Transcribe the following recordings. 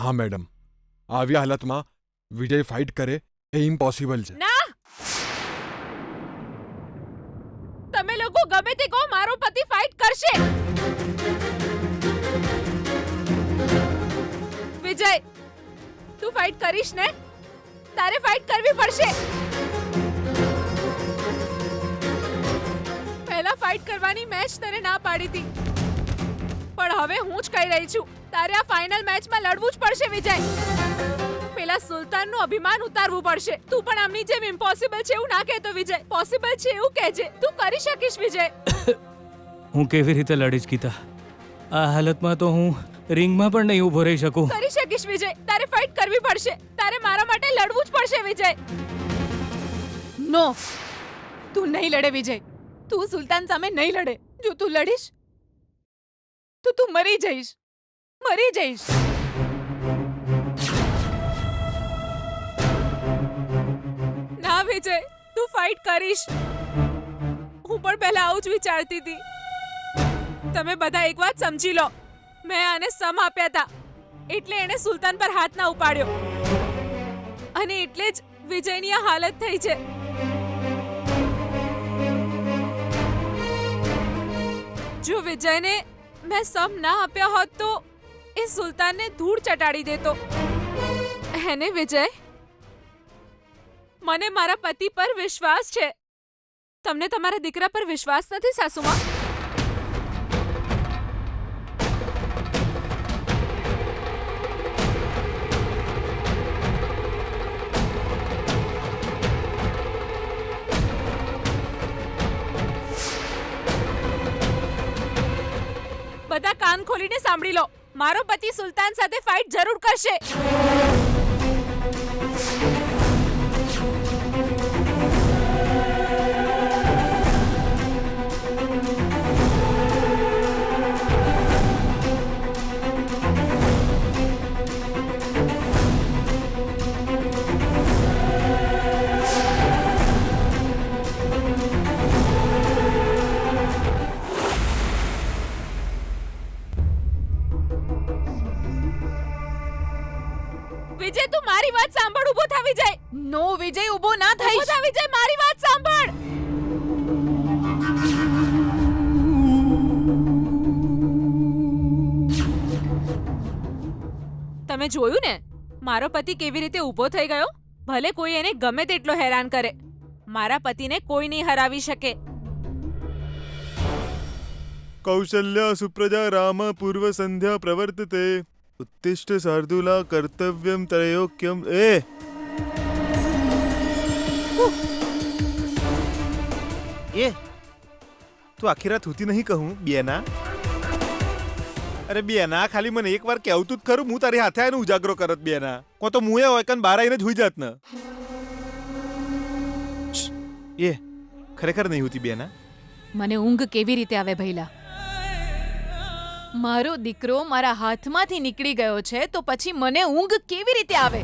હા મેડમ, આવી હાલતમાં વિજય ફાઇટ કરે એ ઇમ્પોસિબલ છે. ના, તમે લોકો ગમે તે કહો, મારો પતિ ફાઇટ કરશે. વિજય, તું ફાઇટ કરીશ ને? તારે ફાઇટ કરવી પડશે. પહેલા ફાઇટ કરવાની મેચ તને ના પાડી હતી, પણ હવે હું જ કહી રહી છું, તારે આ ફાઇનલ મેચમાં લડવું જ પડશે વિજય. પેલા સુલતાનનું અભિમાન ઉતારવું પડશે. તું પણ આમની જેમ ઇમ્પોસિબલ છે એવું ના કહેતો વિજય. પોસિબલ છે એવું કહેજે. તું કરી શકીશ વિજય. હું કેવી રીતે લડીશ ગીતા? આ હાલતમાં તો હું રિંગમાં પણ નહીં ઊભો રહી શકું. કરી શકીશ વિજય. તારે ફાઇટ કરવી પડશે. તારે મારા માટે લડવું જ પડશે વિજય. નો, તું નહીં લડે વિજય. તું સુલતાન સામે નહીં લડે. જો તું લડીશ તો તું મરી જઈશ. મરી જઈશ. ના વિજય, તું ફાઇટ કરીશ. હું પણ પહેલા આવું જ વિચારતી હતી. તમે બધા એક વાત સમજી લો, મેં આને સમ આપ્યા હતા એટલે એણે સુલતાન પર હાથ ના ઉપાડ્યો, અને એટલે જ વિજયની આ હાલત થઈ છે. જો વિજયને મેં સમ ના આપ્યા હોત તો એ સુલતાનને ધૂળ ચટાડી દેતો. હેને વિજય, મને મારા પતિ પર વિશ્વાસ છે. તમને તમારા દીકરા પર વિશ્વાસ નથી સાસુમાં? બધા કાન ખોલીને સાંભળી લો, મારો પતિ સુલતાન સાથે ફાઇટ જરૂર કરશે. વિજય, તું મારી વાત સાંભળ. ઊભો થા વિજય. નો વિજય, ઊભો ના થઈશ. ઊભો થા વિજય, મારી વાત સાંભળ. તમે જોયું ને મારો પતિ કેવી રીતે ઊભો થઈ ગયો? ભલે કોઈ એને ગમે તેટલો હેરાન કરે, મારા પતિને કોઈ નહીં હરાવી શકે. કૌશલ્ય સુપ્રજા રામ પૂર્વ સંધ્યા પ્રવર્તતે ઉત્તિષ્ઠ શાર્દુલા કર્તવ્યમ ત્રયોક્યમ. એ તું આખી રાત હુતી નહીં કહું બેના? અરે બેના, ખાલી મને એકવાર કહેવતું જ ખરું, હું તારી હાથે આવીને ઉજાગરો કરત બેના. કો તો મુએ હોય કન બાર આવીને જ હુઈ જાત ને. એ ખરેખર નહીં હુતી બેના? મને ઊંઘ કેવી રીતે આવે ભઈલા? મારો દીકરો મારા હાથમાંથી નીકળી ગયો છે તો પછી મને ઊંઘ કેવી રીતે આવે?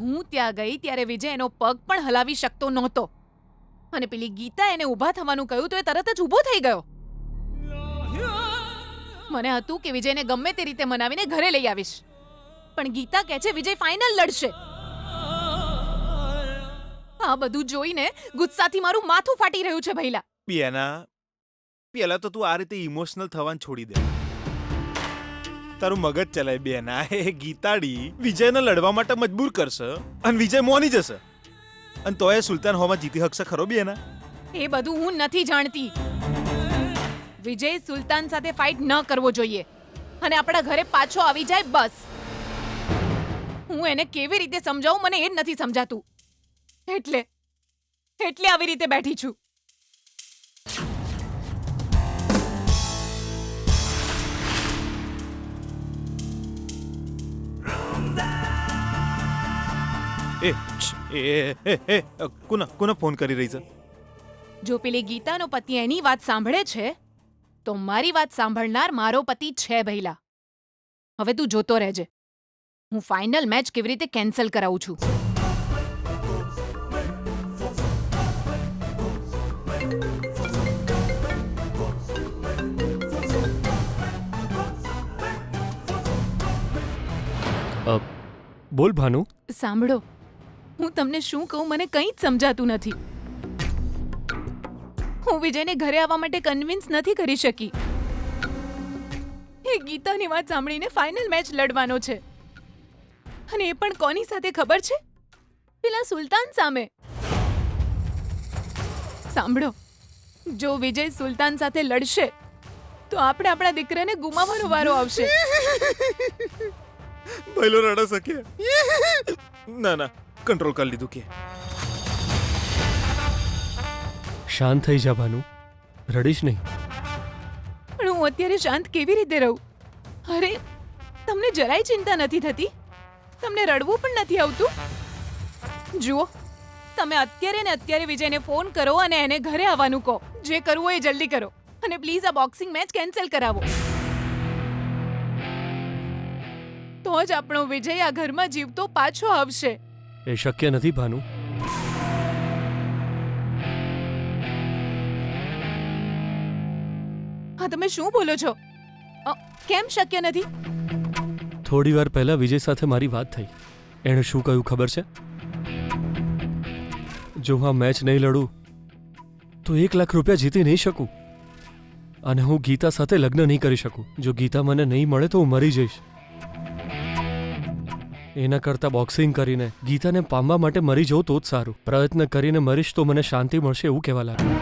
હું ત્યાં ગઈ ત્યારે વિજય એનો પગ પણ હલાવી શકતો નહોતો, અને પેલી ગીતા એને ઊભા થવાનું કહ્યું તો એ તરત જ ઊભો થઈ ગયો. મને હતું કે વિજયને ગમે તે રીતે મનાવીને ઘરે લઈ આવીશ, પણ ગીતા કહે છે વિજય ફાઇનલ લડશે. આ બધું જોઈને ગુસ્સાથી મારું માથું ફાટી રહ્યું છે ભઈલા. બેના, પેલા તો તું આ રીતે ઇમોશનલ થવાનું છોડી દે. તારું મગજ ચલાય બેના. એ ગીતાડી વિજયને લડવા માટે મજબૂર કરશે અને વિજય મોની જશે, અને તોય સુલતાન હોમાં જીતી શકશે ખરો બેના? એ બધું હું નથી જાણતી. વિજય સુલતાન સાથે ફાઇટ ન કરવો જોઈએ અને આપણા ઘરે પાછો આવી જાય બસ. હું એને કેવી રીતે સમજાવું મને એ જ નથી સમજાતું. એટલે આવી રીતે બેઠી છું. કોના ફોન કરી રહી છે? જો પેલી ગીતાનો પતિ એની વાત સાંભળે છે તો મારી વાત સાંભળનાર મારો પતિ છે ભઈલા. હવે તું જોતો રહેજે, હું ફાઇનલ મેચ કેવી રીતે કેન્સલ કરાવું છું. બોલ ભાનુ. સાંભળો, હું તમને શું કહું મને કંઈ જ સમજાતું નથી. હું વિજયને ઘરે આવવા માટે કન્વિન્સ નથી કરી શકી. એ ગીતાની વાત સાંભળીને ફાઇનલ મેચ લડવાનો છે, અને એ પણ કોની સાથે ખબર છે? પેલા સુલતાન સામે. સાંભળો, જો વિજય સુલતાન સાથે લડશે તો આપણે આપણા દીકરાને ગુમાવવાનો વારો આવશે. ભઈલો રડા શકે. ના ના, કંટ્રોલ કરી લીધું કે. શાંત થઈ જા ભાનુ, રડીશ નહીં. પણ હું અત્યારે શાંત કેવી રીતે રહું? અરે, તમને જરાય ચિંતા નથી થતી? તમને રડવું પણ નથી આવતું? જુઓ, તમે અત્યારે ને અત્યારે વિજયને ફોન કરો અને એને ઘરે આવવાનું કહો. જે કરવું હોય એ જલ્દી કરો, અને પ્લીઝ આ બોક્સિંગ મેચ કેન્સલ કરાવો. તો જ આપણો વિજય આ ઘરમાં જીવતો પાછો આવશે. એ શક્ય નથી ભાનુ. હા, તમે શું બોલો છો? કેમ શક્ય નથી? થોડી વાર પહેલા વિજય સાથે મારી વાત થઈ. એણે શું કહ્યું ખબર છે? જો હું આ મેચ નહીં લડું તો 1 લાખ રૂપિયા જીતી નહીં શકું, અને હું ગીતા સાથે લગ્ન નહીં કરી શકું. જો ગીતા મને નહીં મળે તો હું મરી જઈશ. એના કરતાં બોક્સિંગ કરીને ગીતાને પામવા માટે મરી જવું તો જ સારું. પ્રયત્ન કરીને મરીશ તો મને શાંતિ મળશે એવું કહેવા લાગ્યું.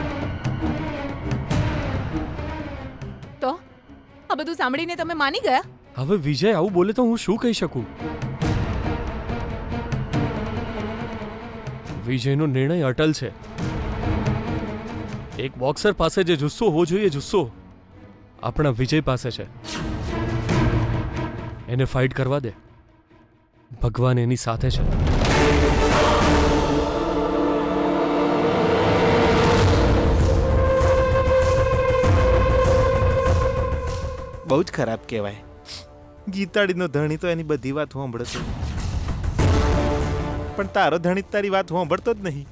તો આ બધું સાંભળીને તમે માની ગયા? હવે વિજય આવું બોલે તો હું શું કહી શકું? વિજયનો નિર્ણય અટલ છે. એક બોક્સર પાસે જે જુસ્સો હોવો જોઈએ, જુસ્સો આપણા વિજય પાસે છે. એને ફાઇટ કરવા દે. ભગવાન એની સાથે છે. બહુ જ ખરાબ કહેવાય. ગીતાડીનો ધણી તો એની બધી વાત સાંભળતો, પણ તારો ધણી તારી વાત સાંભળતો જ નહીં.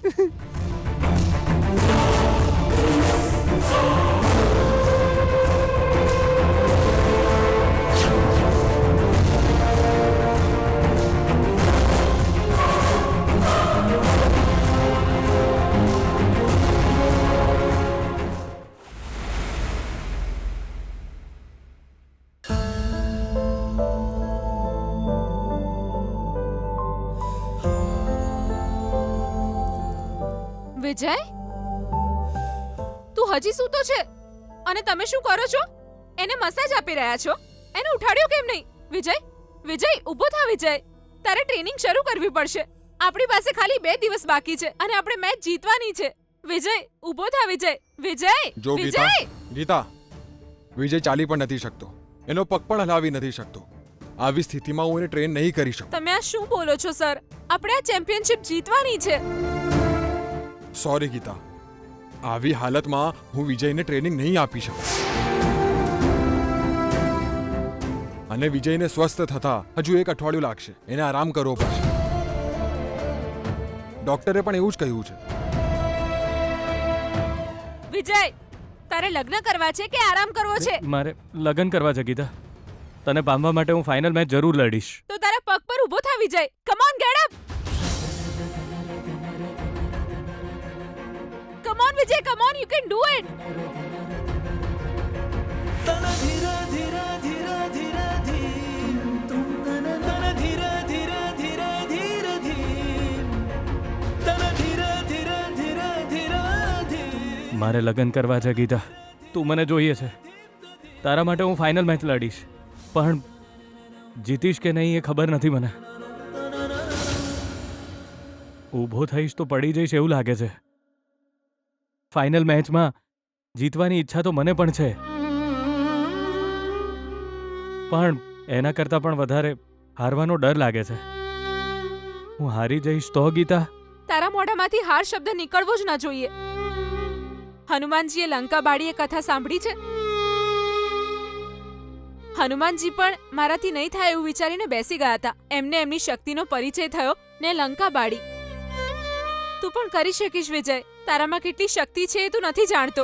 વિજય, તું હજી સૂતો છે અને તમે શું કરો છો? એને મસાજ આપી રહ્યા છો? એને ઉઠાડ્યો કેમ નહીં? વિજય, વિજય, ઊભો થા. વિજય, તારે ટ્રેનિંગ શરૂ કરવી પડશે. આપણી પાસે ખાલી 2 દિવસ બાકી છે અને આપણે મેચ જીતવાની છે. વિજય, ઊભો થા. વિજય, વિજય, જો વિજય. ગીતા, વિજય ચાલી પણ નથી શકતો, એનો પગ પણ હલાવી નથી શકતો. આવી સ્થિતિમાં હું એને ટ્રેન નહીં કરી શકું. તમે આ શું બોલો છો સર? આપણે આ ચેમ્પિયનશિપ જીતવાની છે. સોરી ગીતા, આવી હાલતમાં હું વિજયને ટ્રેનિંગ નહીં આપી શકું. અને વિજયને સ્વસ્થ થતા હજુ 1 અઠવાડિયું લાગશે. એને આરામ કરવો પડશે. ડોક્ટરે પણ એવું જ કહ્યું છે. વિજય, તારે લગ્ન કરવા છે કે આરામ કરવો છે? મારે લગ્ન કરવા છે ગીતા. તને પામવા માટે હું ફાઇનલ મેચ જરૂર લડીશ. તો તારા પગ પર ઊભો થા. Vijay, come on, get up. Come on, Vijay, come on, you can do it. મારે લગ્ન કરવા છે ગીતા. તું મને જોઈએ છે. તારા માટે હું ફાઇનલ મેચ લડીશ, પણ જીતીશ કે નહીં એ ખબર નથી મને. ઊભો થઈશ તો પડી જઈશ એવું લાગે છે. ફાઇનલ મેચમાં જીતવાની ઈચ્છા તો મને પણ છે, પણ એના કરતાં પણ વધારે હારવાનો ડર લાગે છે. હું હારી જઈશ તો ગીતા? તારા મોઢામાંથી હાર શબ્દ નીકળવો જ ન જોઈએ. હનુમાનજીએ લંકા બાળીએ કથા સાંભળી છે? હનુમાનજી પણ મારાથી નહીં થાય એવું વિચારીને બેસી ગયા હતા. એમને એમની શક્તિનો પરિચય થયો ને લંકા બાળી. તું પણ કરી શકીશ વિજય. તારામાં કેટલી શક્તિ છે એ તું નથી જાણતો.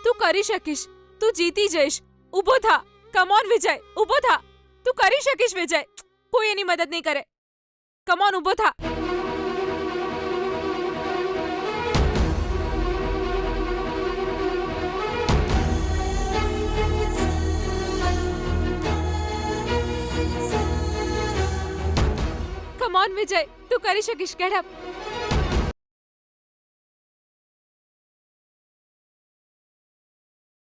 તું કરી શકીશ. તું જીતી જઈશ. ઊભો થા. કમ ઓન વિજય, ઊભો થા. તું કરી શકીશ વિજય. કોઈ એની મદદ નહીં કરે. કમ ઓન, ઊભો થા. કમ ઓન વિજય, તું કરી શકીશ. Get up.